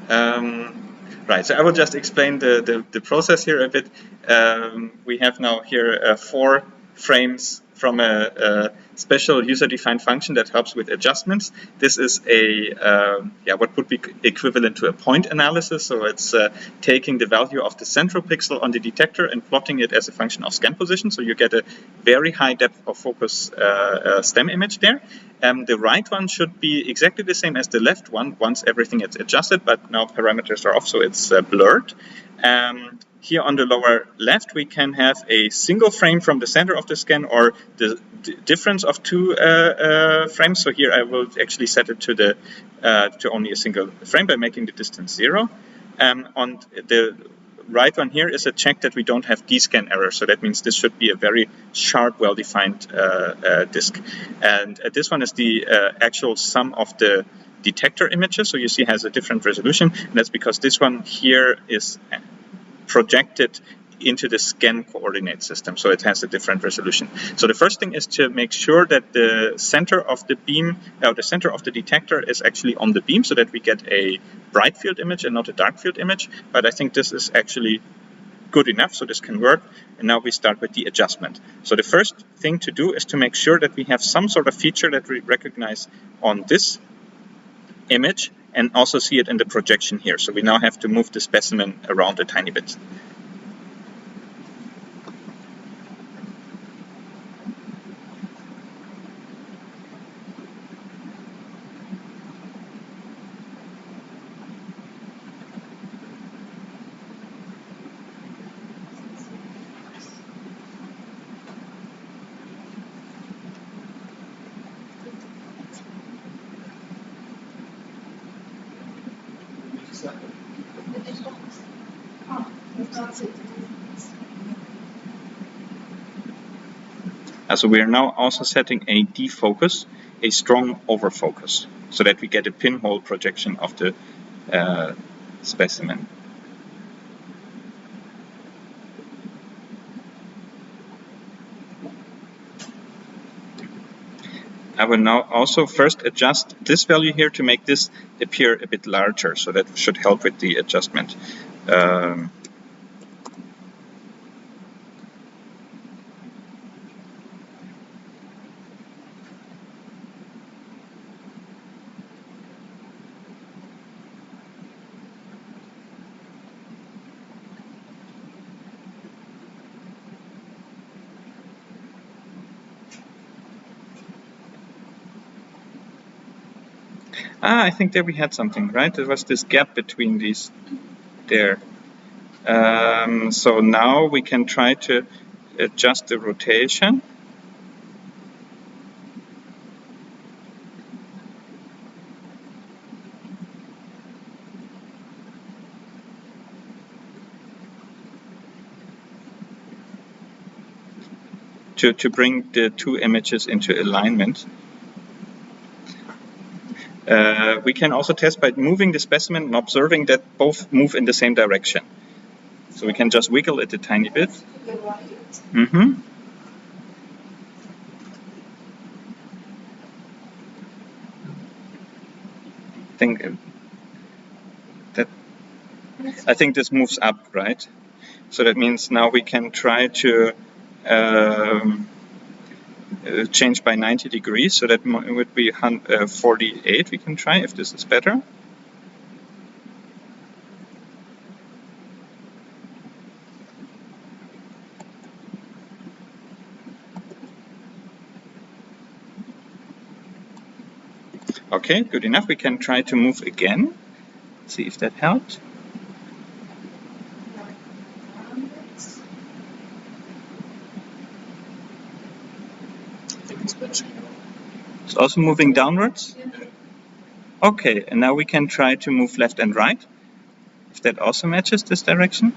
Right, so I will just explain the process here a bit. We have now here 4 frames from a special user-defined function that helps with adjustments. This is a what would be equivalent to a point analysis. So it's taking the value of the central pixel on the detector and plotting it as a function of scan position. So you get a very high depth of focus stem image there. The right one should be exactly the same as the left one once everything is adjusted, but now parameters are off, so it's blurred. Here on the lower left, we can have a single frame from the center of the scan or the difference of 2 frames. So here I will actually set it to only a single frame by making the distance 0. On the right one here is a check that we don't have descan error, so that means this should be a very sharp, well-defined disk. And this one is the actual sum of the detector images, so you see it has a different resolution, and that's because this one here is projected into the scan coordinate system, so it has a different resolution. So the first thing is to make sure that the center of the beam, the center of the detector is actually on the beam, so that we get a bright field image and not a dark field image. But I think this is actually good enough, so this can work. And now we start with the adjustment. So the first thing to do is to make sure that we have some sort of feature that we recognize on this image and also see it in the projection here. So we now have to move the specimen around a tiny bit. So we are now also setting a defocus, a strong overfocus, so that we get a pinhole projection of the specimen. I will now also first adjust this value here to make this appear a bit larger, so that should help with the adjustment. I think there we had something, right? There was this gap between these there. So now we can try to adjust the rotation. To bring the 2 images into alignment. We can also test by moving the specimen and observing that both move in the same direction. So we can just wiggle it a tiny bit. Mm-hmm. I think this moves up, right? So that means now we can try to change by 90 degrees, so that it would be 48. We can try if this is better. Okay, good enough. We can try to move again. See if that helped. It's also moving downwards? Okay, and now we can try to move left and right, if that also matches this direction.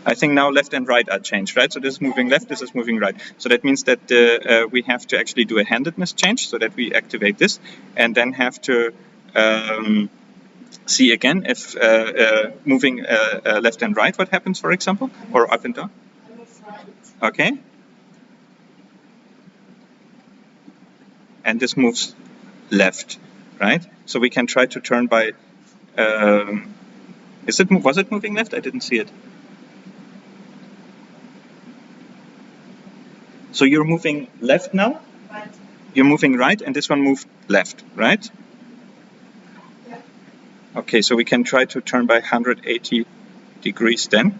I think now left and right are changed, right? So this is moving left, this is moving right. So that means that we have to actually do a handedness change, so that we activate this, and then have to see again if moving left and right, what happens, for example, or up and down. Okay. And this moves left, right? So we can try to turn by, was it moving left? I didn't see it. So you're moving left now? Right. You're moving right, and this one moved left, right? Yeah. Okay, so we can try to turn by 180 degrees then.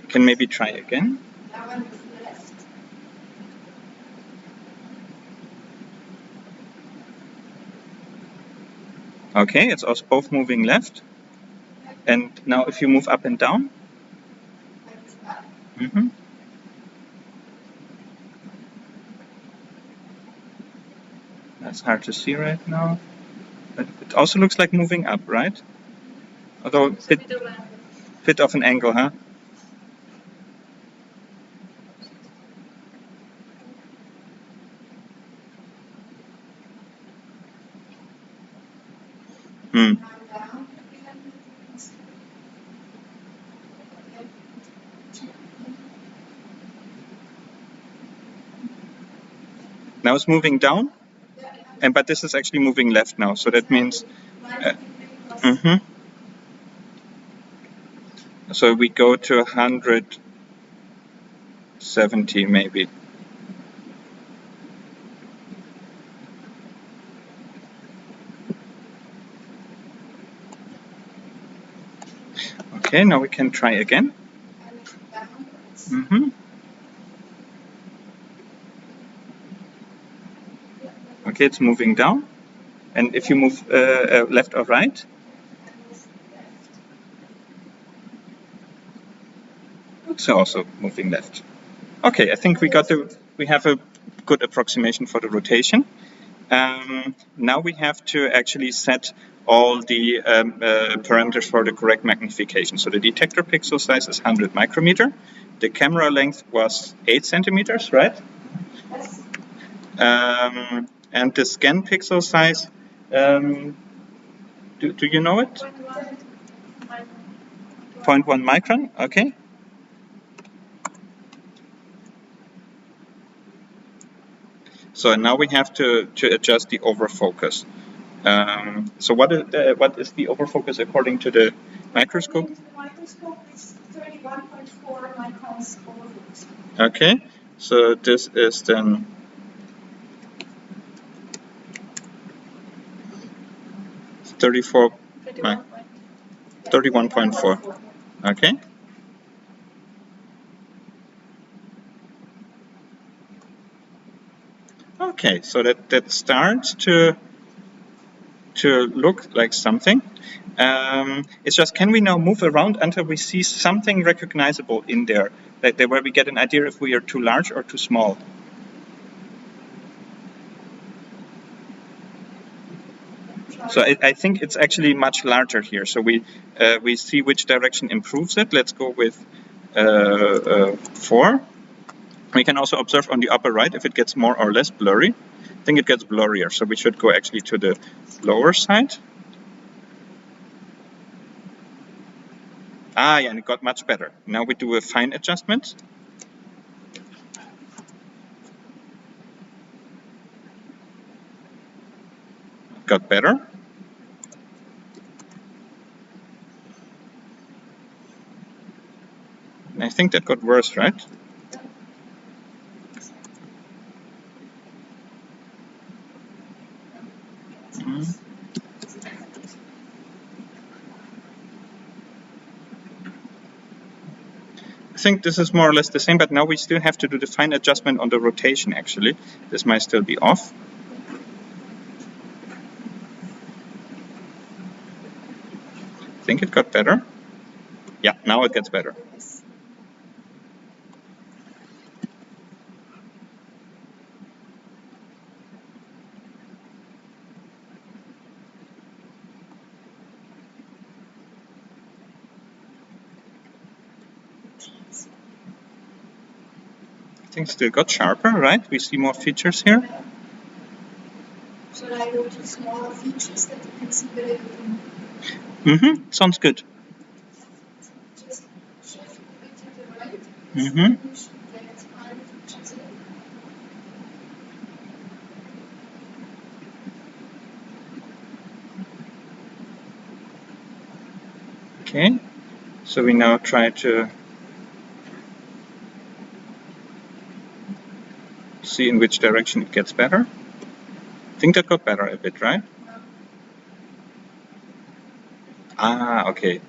Can maybe try again. That one is left. Okay, it's also both moving left. And now if you move up and down. Mm-hmm. That's hard to see right now. But it also looks like moving up, right? Although a bit of an angle, huh? Hmm. Now it's moving down, but this is actually moving left now. So that means, so we go to 170 maybe. Okay, now we can try again. Okay, it's moving down. And if you move left or right? It's also moving left. Okay, I think we have a good approximation for the rotation. Now we have to actually set all the parameters for the correct magnification. So the detector pixel size is 100 micrometer. The camera length was 8 centimeters, right? And the scan pixel size, do you know it? 0.1 micron, okay. So now we have to adjust the overfocus. So what is the overfocus according to the microscope? The microscope is 31.4 microns overfocus. Okay, so this is then 31.4. Okay. Okay, so that starts to look like something. It's just, can we now move around until we see something recognizable in there, like where we get an idea if we are too large or too small? So I think it's actually much larger here. So we see which direction improves it. Let's go with 4. We can also observe on the upper right if it gets more or less blurry. I think it gets blurrier, so we should go actually to the lower side. Ah, yeah, and it got much better. Now we do a fine adjustment. Got better. I think that got worse, right? I think this is more or less the same, but now we still have to do the fine adjustment on the rotation, actually. This might still be off. I think it got better. Yeah, now it gets better. I think still got sharper, right? We see more features here. Should I go to smaller features that you can see better? Sounds good. Mm-hmm. Okay, so we now try to see in which direction it gets better. I think that got better a bit, right? Ah, okay.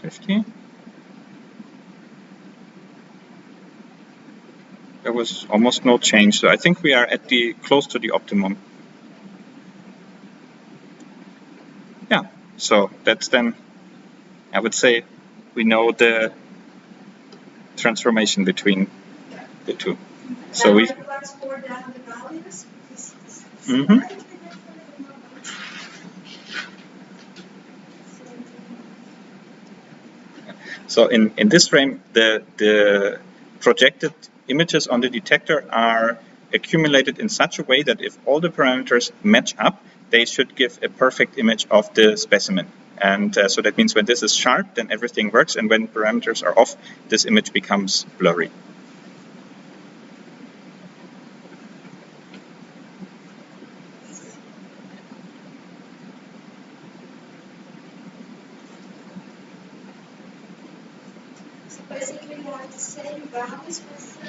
$250. There was almost no change, so I think we are at the close to the optimum. Yeah, so that's then, I would say, we know the transformation between the two. So we. Mm-hmm. So in this frame, the projected images on the detector are accumulated in such a way that if all the parameters match up, they should give a perfect image of the specimen. And so that means when this is sharp, then everything works, and when parameters are off, this image becomes blurry. So basically you have the same values with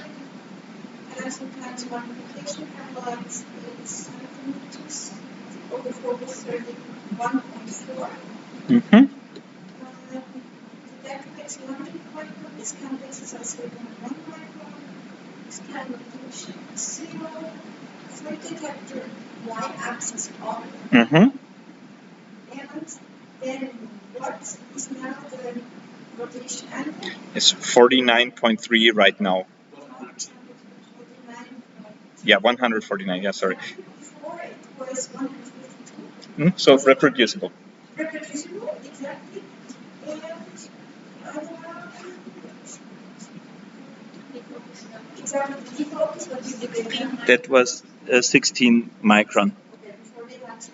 and sometimes multiplication highlights in centimeters, overfocus 31.4. Mm-hmm. Detector takes 100 micron, this kind of exercise 1 micron, this kind of function 0, for detector y-axis on. Mm-hmm. And then what is now the rotation angle? It's 49.3 right now. 149. Yeah, 149. Yeah, sorry. Before it was 152. So reproducible. Reproducible, exactly. And exactly, defocus, what you did again. That was 16 micron. Okay, before they had 20,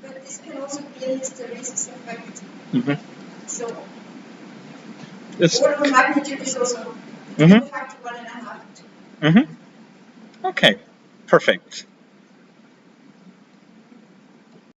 but this can also be a hysteresis effect. Mm-hmm. So, It's, order of magnitude is also mm-hmm. factor 1.5. Mm-hmm. Okay, perfect.